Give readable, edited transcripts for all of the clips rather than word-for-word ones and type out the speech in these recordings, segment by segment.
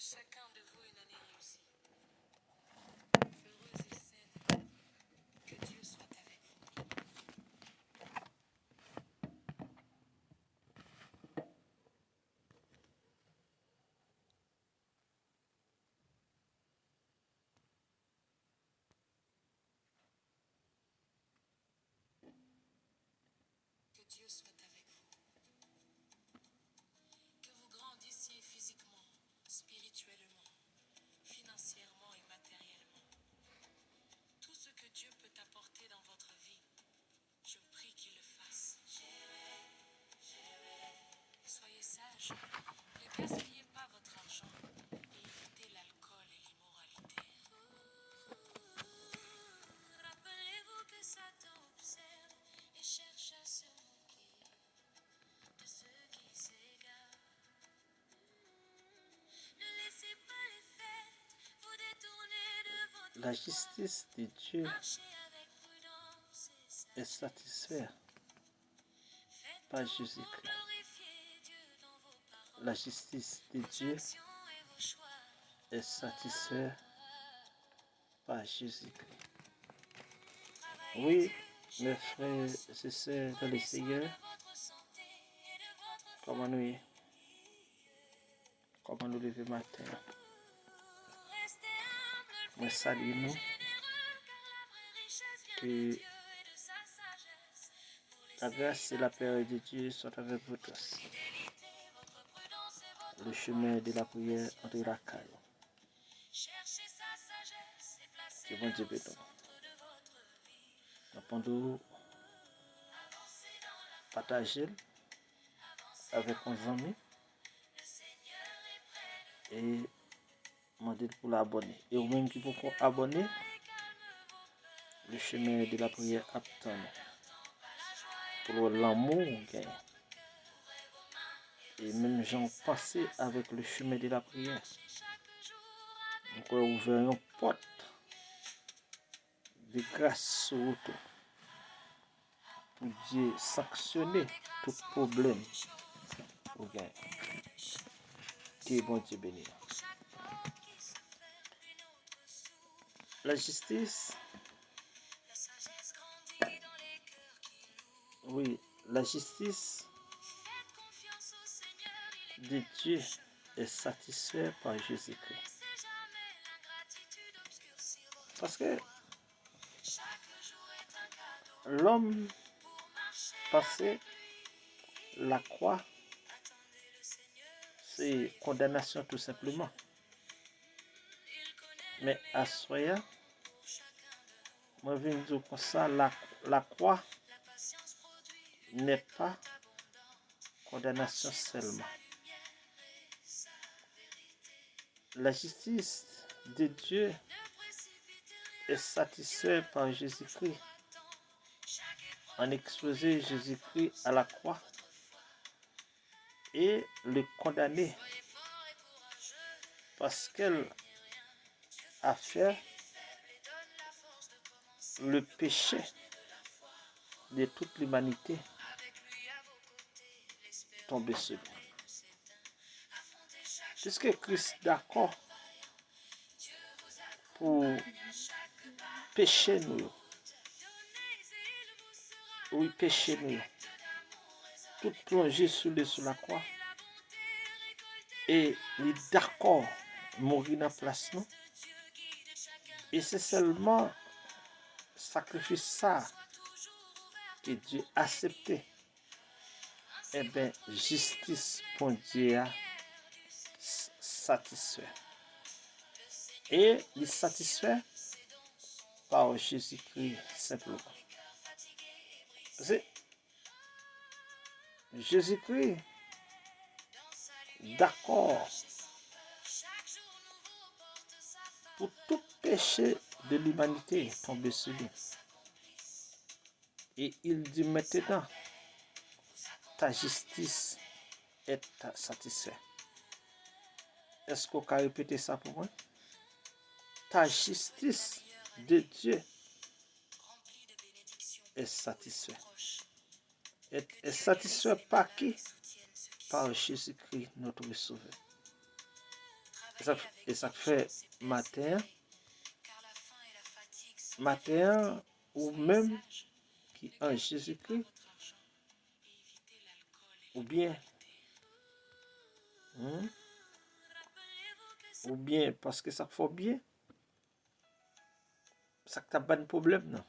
chacun de vous une année réussie, heureuse et saine. Que Dieu soit avec vous. Que Dieu soit avec vous. Que vous grandissiez physiquement, spirituellement, financièrement et matériellement. Tout ce que Dieu peut apporter dans votre vie, je prie qu'il le fasse. Soyez sages, ne gaspillez pas votre argent et évitez l'alcool et l'immoralité. Rappelez-vous que Satan observe et cherche à se moquer de ceux qui s'égarent. Ne laissez pas les fêtes vous détourner de votre La justice de Dieu marché avec prudence et est satisfaite par Jésus-Christ. glorifier Dieu dans vos paroles, La justice de vos Dieu actions et vos choix. est satisfaite par Jésus-Christ. Oui, mes frères et sœurs dans le Seigneur, comment nous lever matin. Moi salue nous que la grâce et la paix de Dieu soient avec vous tous. Le chemin de la prière entre la caille. Que bon Dieu bénisse. Nous partager avec nos amis et demander pour l'abonner. Et au même qui pour abonner, le chemin de la prière attend pour l'amour gagne. Et même j'en passé avec le chemin de la prière. Nous avons ouvert une porte de grâce sur vous pour Dieu sanctionner tout problème. Que bon Dieu bénisse. La justice, oui, la justice de Dieu est satisfaite par Jésus-Christ. Parce que l'homme passé la croix, c'est condamnation tout simplement. Mais à soya, moi je viens dire comme ça, la croix n'est pas condamnation seulement. La justice de Dieu est satisfaite par Jésus-Christ. En exposé Jésus-Christ à la croix et le condamner parce qu'elle a fait le péché de toute l'humanité tomber sur lui. Puisque Christ est d'accord pour pécher nous, oui, pécher nous, tout plongé sur la croix, et il est d'accord mourir dans la place nous. Et c'est seulement sacrifice ça que Dieu a accepté. Eh bien, justice pour Dieu satisfait. Et il est satisfait par Jésus-Christ simplement. C'est Jésus-Christ d'accord pour tout péché de l'humanité tombé sur lui. Et il dit maintenant, ta justice est satisfaite. Est-ce qu'on peut répéter ça pour moi? Ta justice de Dieu est satisfaite. Est satisfaite par qui? Par Jésus-Christ, notre Sauveur. Et ça fait matin, car la faim et la fatigue sont derrière matin ou Soyez même sages, qui ne en gaspillez pas Jésus-Christ, votre argent et évitez l'alcool et ou bien, l'immoralité. hein, Rappelez-vous que ou bien parce que ça fait bien, ça t'a pas de problème, non.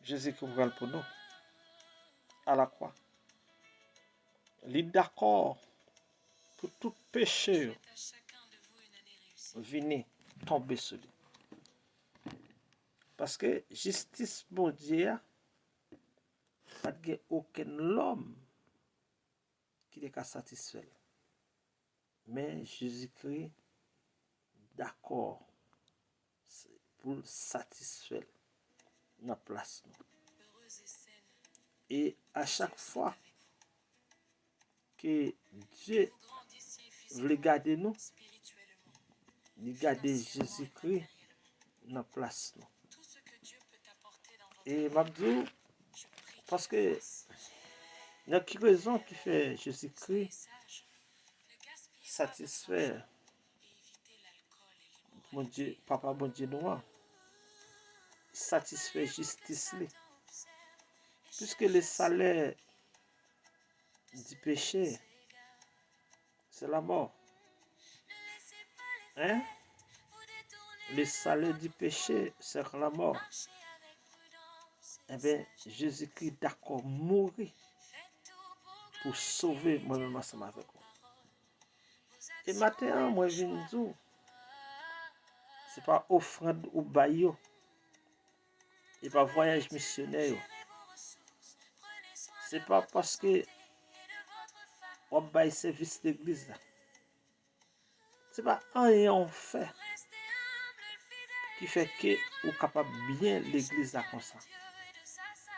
Jésus-Christ va pour nous, à la croix. Il est d'accord pour tout je péché, souhaite à chacun de vous une année réussie. venez tomber sur lui. Parce que justice, bon Dieu, pas de aucun homme qui est satisfait. Mais Jésus-Christ, d'accord, pour satisfaire notre place. Heureuse et saine, Et à que chaque Dieu soit fois avec vous. que Que Dieu vous grandissiez veut physiquement, garder nous, spirituellement, il garder financièrement et Jésus-Christ matériellement. dans notre place. Tout ce que Dieu peut apporter dans votre Et vie, Mabdou, je prie qu'il parce le que fasse. il y a une raison qui fait Soyez Jésus-Christ sages, ne gaspillez pas votre satisfait, argent et évitez l'alcool et mon Dieu, l'immoralité. Papa, bon Dieu noir, satisfait justice. Puisque le salaire du péché, c'est la mort. Hein? Le salaire du péché, c'est la mort. Eh bien, Jésus-Christ d'accord mourir pour sauver moi-même ensemble avec vous. Et maintenant, moi, je viens dire, c'est pas offrande ou baillot, et pas voyage missionnaire. C'est pas parce que on baille service d'église. C'est pas rien fait qui fait que vous capable bien l'église là comme ça.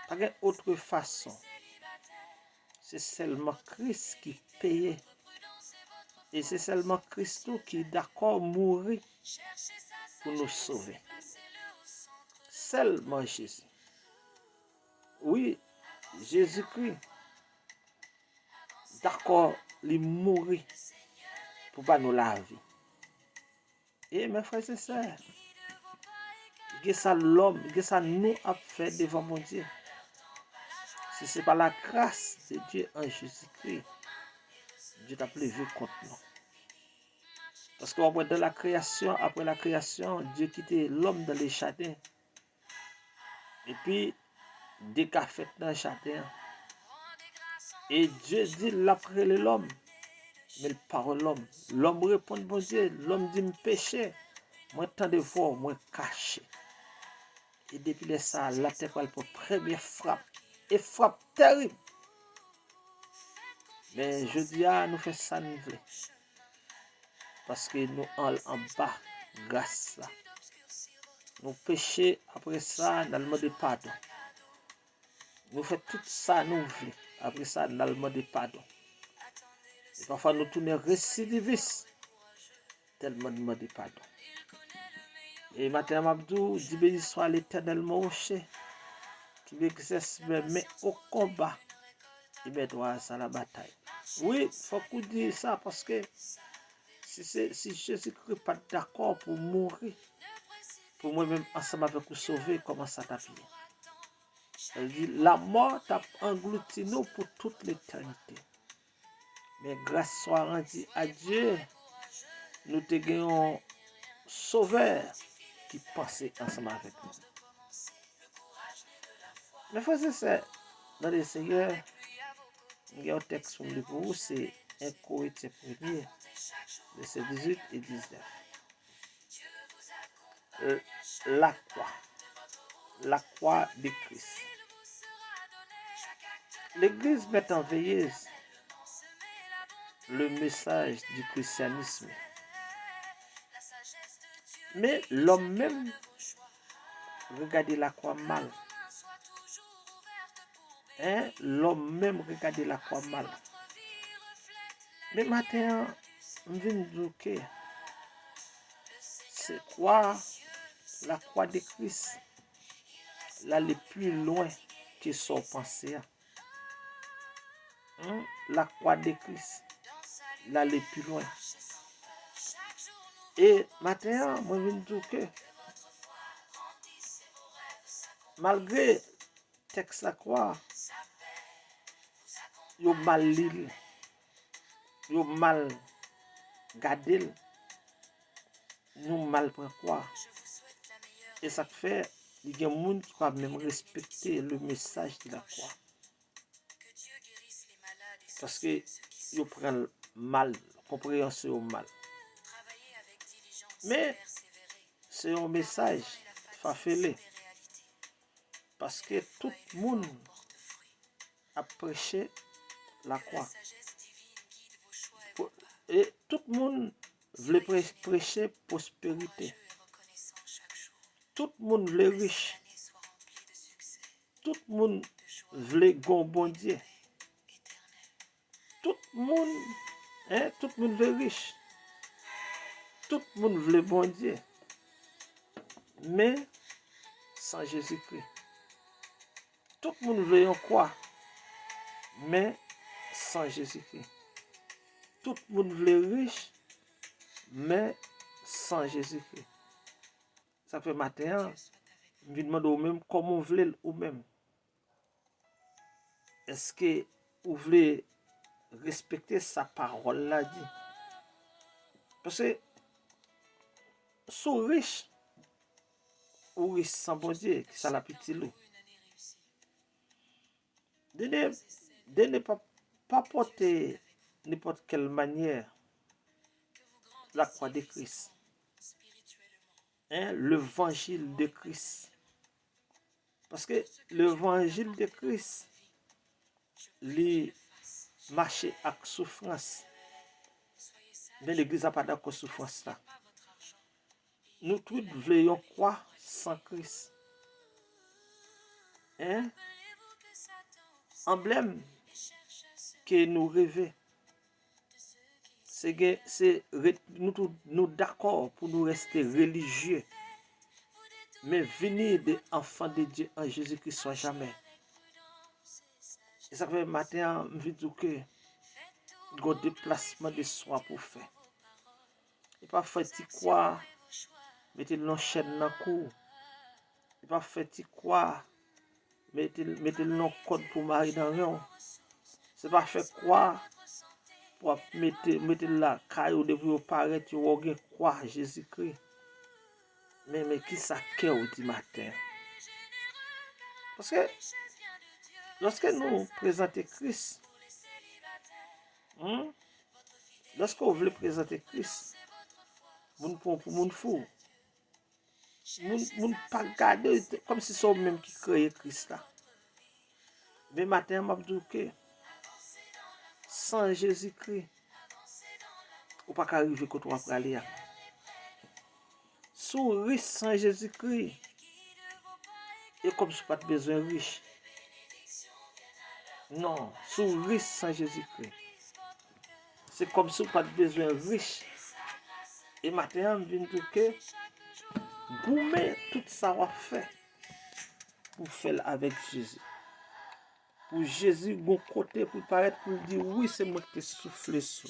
Pas d'une autre façon. C'est seulement Christ qui paye. Et c'est seulement Christ qui est d'accord mourir pour nous sauver. Seulement Jésus. Oui, Jésus-Christ, d'accord, il mourir pour pas nous la vie. Et mes frères et sœurs, que ça l'homme, que ça nous a fait devant mon Dieu. Si ce n'est pas la grâce de Dieu en Jésus-Christ, Dieu t'a prévu contre nous. Parce qu'après de la création, après la création, Dieu quittait l'homme dans les jardins. Et puis, dès qu'a fait dans le jardin, et Dieu dit l'après l'homme, mais par l'homme. L'homme répond, bon Dieu, l'homme dit me péché. Moi, tant de fois, moi, caché. Et depuis ça, la terre pour première frappe. Et frappe terrible. Mais je dis, nous faisons ça, nous voulons. Parce que nous en bas, grâce là. Nous péchons, après ça, nous demandons pardon. Nous faisons tout ça, nous voulons. Après ça, nous demandons pardon. Et parfois, nous tournons récidivistes. Tellement nous demandons pardon. Et Matin Mabdou dit béni soit l'Éternel mon rocher, qui exerce mes mains au combat et mes doigts à la bataille. Oui, il faut qu'on dise ça parce que si Jésus-Christ n'est pas d'accord pour mourir, pour moi-même ensemble avec vous sauver, comment ça t'a fait? Elle dit, la mort t'a englouti nous pour toute l'éternité. Mais grâce soit rendue à Dieu, nous te gagnons sauveur qui passait ensemble avec nous. Mais frères c'est dans le Seigneur, il y a un texte pour vous, c'est 1 Corinthiens 1er, versets 18 et 19. La croix de Christ. L'Église met en veilleuse le message du christianisme. Mais l'homme même regardait la croix mal. Hein? L'homme même regardait la croix mal. Mais maintenant, on vient de dire que c'est quoi la croix de Christ, là, le plus loin que son pensée. La croix de Christ, là, le plus loin. Et maintenant, moi, je dis que malgré texte la quoi, yo mal lil, yo mal gardé, nous mal prend quoi. Et ça fait, il y a des gens qui ne peuvent même respecter le message de la croix. Parce que ils prennent mal, compréhension mal. Mais c'est un message fafélé. Parce que tout le monde a prêché la croix. Et tout le monde voulait prêcher prospérité. Tout le monde voulait riche. Tout le monde voulait gon bon Dieu. Tout le monde, tout le monde voulait riche. Tout le monde voulait bon Dieu. Mais sans Jésus-Christ. Tout le monde voulait en croix. Mais sans Jésus-Christ. Tout le monde voulait riche. Mais sans Jésus-Christ. Ça fait matin, je me demande au même comment vous voulez ou même. Est-ce que vous voulez respecter sa parole là dit? Parce que sous riche ou riche sans bon Dieu, qui ça la petite loup. De ne pas porter n'importe quelle manière la croix de Christ. L'évangile de Christ. Parce que l'évangile de Christ, il marche avec souffrance. Mais l'église n'a pas d'accord souffrance là. Nous tous voulons croire sans Christ. Emblème que nous rêvons, c'est que nous d'accord pour nous rester religieux. Mais venir des enfants de Dieu en Jésus-Christ soit jamais. Et ça fait matin, je veux dire que il y a un déplacement de soi pour faire. Et pas faire quoi, mettez l'enchaîne dans le cou. Et pas faire quoi, mettez le code pour marier dans rien. C'est pas faire quoi pour mettre la caille depuis vous paraître, vous avez quoi Jésus-Christ. Mais qui ça qu'est au dit matin? Parce que lorsque nous présentons Christ, lorsque vous voulez présenter Christ, pour moun fou, moun pas garder comme si c'est eux-mêmes qui créent Christ là. Mais matin, m'a dit que sans Jésus-Christ, ou pas arriver quand on va aller. Sous riche sans Jésus-Christ, et comme si pas besoin riche. Non, sous riche sans Jésus-Christ. C'est comme si pas besoin riche. Et maintenant, je viens de que goumer tout ça va faire pour faire avec Jésus. Pour Jésus, bon côté, pour paraître, pour dire oui, c'est moi qui t'ai soufflé sur.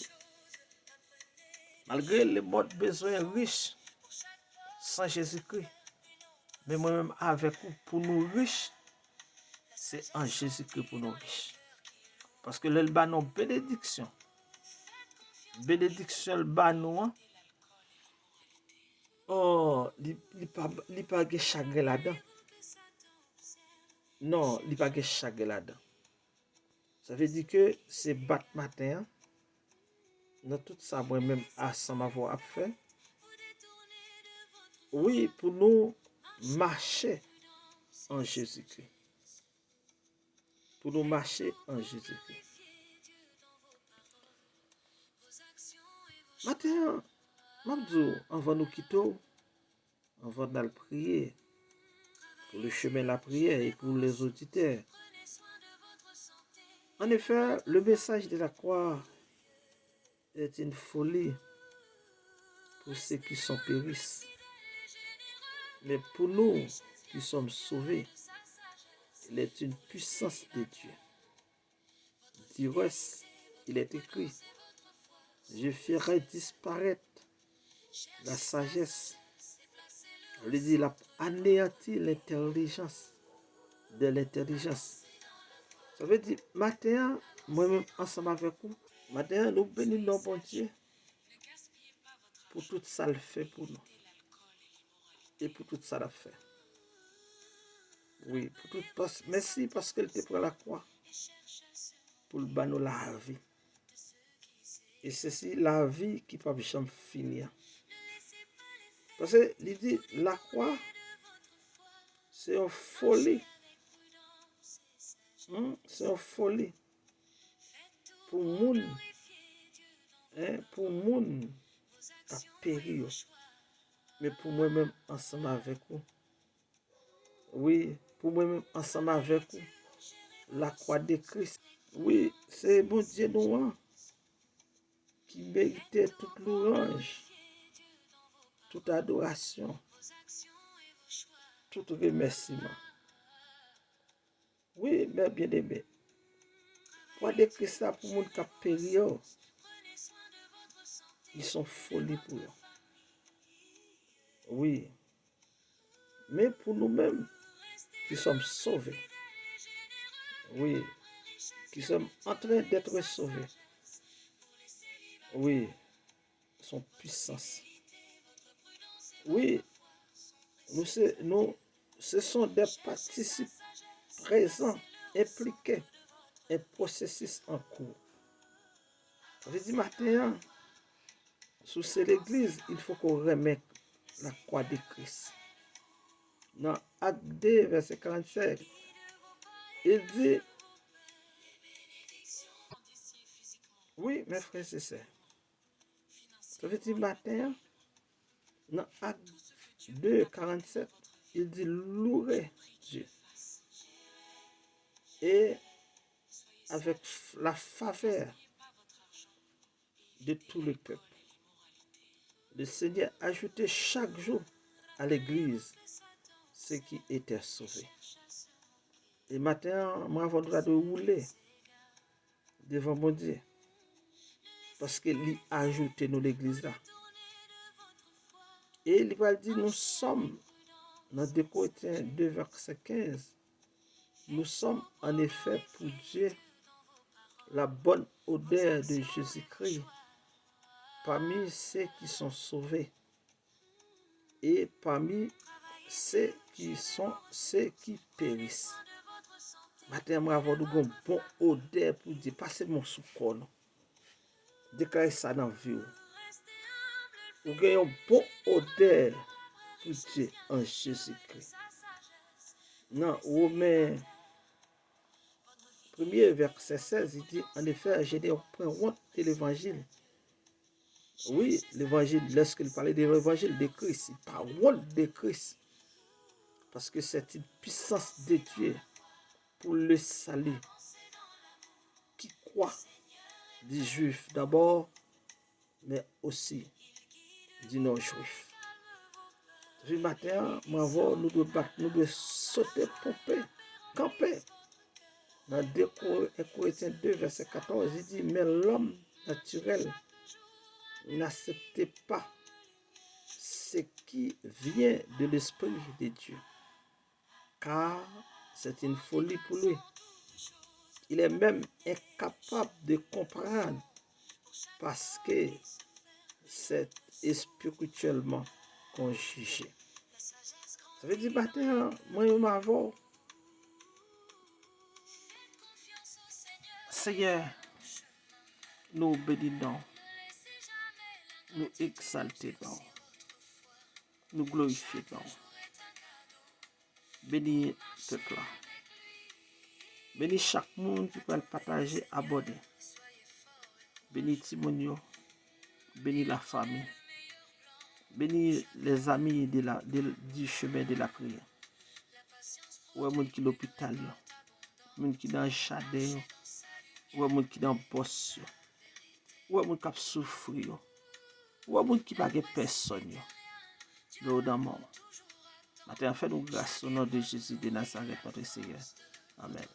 Malgré les modes besoins riches, sans Jésus-Christ. Mais moi-même, avec vous, pour nous riches, c'est en Jésus-Christ pour nous riches. Parce que le banon bénédiction. Bénédiction, le banon, oh, il pas de chagrin là-dedans. Non, il pas de chagrin là-dedans. Ça veut dire que c'est bat matin, dans tout ça, moi-même, à sans m'avoir fait. Oui, pour nous marcher en Jésus-Christ. Pour nous marcher en Jésus-Christ. Maintenant, Mamdou, avant nous quitter, avant d'aller prier, pour le chemin de la prière et pour les auditeurs. En effet, le message de la croix est une folie pour ceux qui sont périssent. Mais pour nous qui sommes sauvés, il est une puissance de Dieu. Du reste, il est écrit, je ferai disparaître la sagesse. On dit la anéanti l'intelligence de l'intelligence. Ça veut dire, matin, moi-même, ensemble avec vous, matin, nous bénissons bon Dieu pour tout ça le fait pour nous. Et pour tout ça le fait. Oui, pour tout, merci parce qu'elle te prend la croix pour le banner la vie. Et c'est la vie qui ne peut jamais finir. Parce que, il dit, la croix, c'est une folie. C'est une folie. Pour moun, pour moun qui a péri. Mais pour moi-même, ensemble avec vous. Oui, pour moi-même, ensemble avec vous. La croix de Christ. Oui, c'est bon Dieu nous qui méritait toute louange, toute adoration, tout remerciement. Oui, mais bien aimé. Croix de Christ pour moun qui a péri. Ils sont folies pour eux. Oui. Mais pour nous-mêmes, qui sommes sauvés. Oui. Qui sommes en train d'être sauvés. Oui. Son puissance. Oui. Ce sont des participes présents, impliqués, un processus en cours. Ça veut dire matin, sous l'église, il faut qu'on remette la croix de Christ. Dans Acte 2, verset 47, il dit, oui, mes frères et sœurs, ça veut dire matin, dans Acte 2, 47, il dit louer Dieu. Et avec la faveur de tout le peuple, le Seigneur ajoutait chaque jour à l'église ceux qui étaient sauvés. Et maintenant, moi, avons le droit de rouler devant mon Dieu. Parce qu'il a ajouté nous l'église là. Et il va dire, nous sommes, dans 2 Corinthiens 2, verset 15, nous sommes en effet pour Dieu la bonne odeur de Jésus-Christ parmi ceux qui sont sauvés et parmi ceux qui périssent. Maintenant, moi, avoir une bonne odeur pour Dieu, passez mon sous-corps. Déclarez ça dans la vie. Vous avez une bonne odeur pour Dieu en Jésus-Christ. Dans Romains 1er, verset 16, il dit, en effet, j'ai des honte de l'évangile. Oui, l'évangile, lorsqu'il parlait de l'évangile de Christ, il parle honte de Christ. Parce que c'est une puissance de Dieu pour le salut qui croit des Juifs d'abord, mais aussi du non-Juif. Ce matin, nous devons sauter, pomper, camper. Dans 2 Corinthiens 2, verset 14, il dit, mais l'homme naturel n'acceptait pas ce qui vient de l'Esprit de Dieu, car c'est une folie pour lui. Il est même incapable de comprendre parce que c'est spirituellement conjugé. Ça veut dire, matin, moi, je m'avoue, Seigneur, nous bénissons, nous exaltons, nous glorifions. Bénis le peuple. Bénis chaque monde qui peut le partager, abonner. Bénis Timonio. Bénis la famille. Bénis les amis du chemin de la prière. Ou est monde qui l'hôpital, monde qui dans le jardin, ou est monde qui dans le boss, ou est monde qui souffre, ou est monde qui n'a pas personne. Dans le monde. Maintenant, fais-nous grâce au nom de Jésus de Nazareth, notre Seigneur. Amen.